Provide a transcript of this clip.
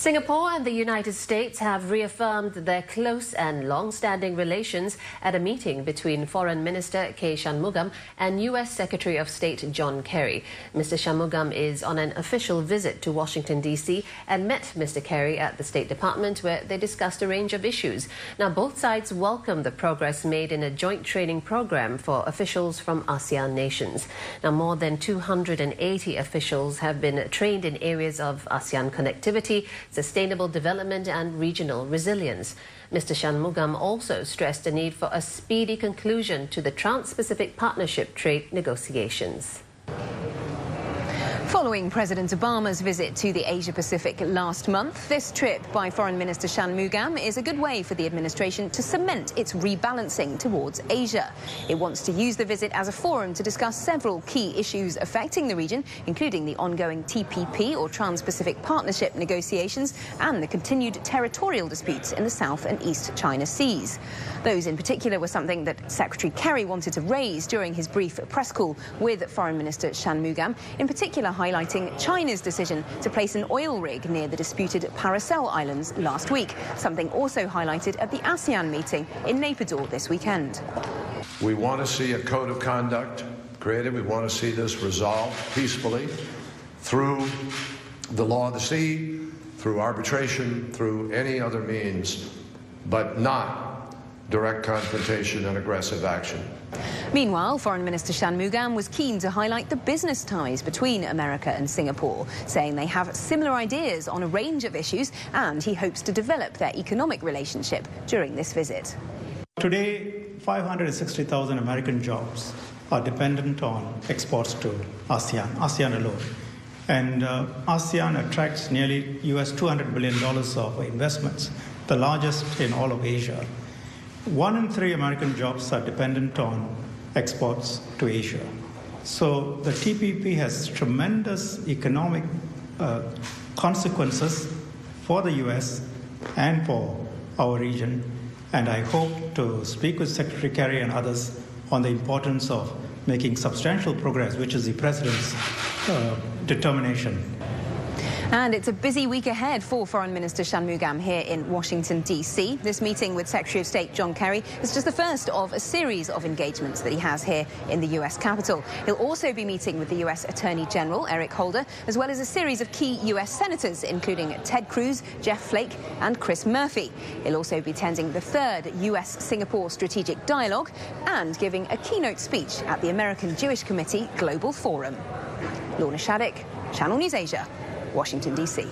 Singapore and the United States have reaffirmed their close and long-standing relations at a meeting between Foreign Minister Shanmugam and U.S. Secretary of State John Kerry. Mr. Shanmugam is on an official visit to Washington D.C. and met Mr. Kerry at the State Department, where they discussed a range of issues. Now, both sides welcome the progress made in a joint training program for officials from ASEAN nations. Now, more than 280 officials have been trained in areas of ASEAN connectivity, sustainable development and regional resilience. Mr. Shanmugam also stressed the need for a speedy conclusion to the Trans-Pacific Partnership trade negotiations. Following President Obama's visit to the Asia-Pacific last month, this trip by Foreign Minister Shanmugam is a good way for the administration to cement its rebalancing towards Asia. It wants to use the visit as a forum to discuss several key issues affecting the region, including the ongoing TPP or Trans-Pacific Partnership negotiations and the continued territorial disputes in the South and East China Seas. Those in particular were something that Secretary Kerry wanted to raise during his brief press call with Foreign Minister Shanmugam, in particular highlighting China's decision to place an oil rig near the disputed Paracel Islands last week, something also highlighted at the ASEAN meeting in Naypyidaw this weekend. We want to see a code of conduct created. We want to see this resolved peacefully through the law of the sea, through arbitration, through any other means, but not direct confrontation and aggressive action. Meanwhile, Foreign Minister Shanmugam was keen to highlight the business ties between America and Singapore, saying they have similar ideas on a range of issues and he hopes to develop their economic relationship during this visit. Today, 560,000 American jobs are dependent on exports to ASEAN alone. And ASEAN attracts nearly $200 billion of investments, the largest in all of Asia. 1 in 3 American jobs are dependent on exports to Asia. So the TPP has tremendous economic consequences for the U.S. and for our region. And I hope to speak with Secretary Kerry and others on the importance of making substantial progress, which is the President's determination. And it's a busy week ahead for Foreign Minister Shanmugam here in Washington, D.C. This meeting with Secretary of State John Kerry is just the first of a series of engagements that he has here in the U.S. Capitol. He'll also be meeting with the U.S. Attorney General Eric Holder, as well as a series of key U.S. senators, including Ted Cruz, Jeff Flake and Chris Murphy. He'll also be attending the 3rd U.S.-Singapore Strategic Dialogue and giving a keynote speech at the American Jewish Committee Global Forum. Lorna Shattuck, Channel News Asia, Washington, D.C.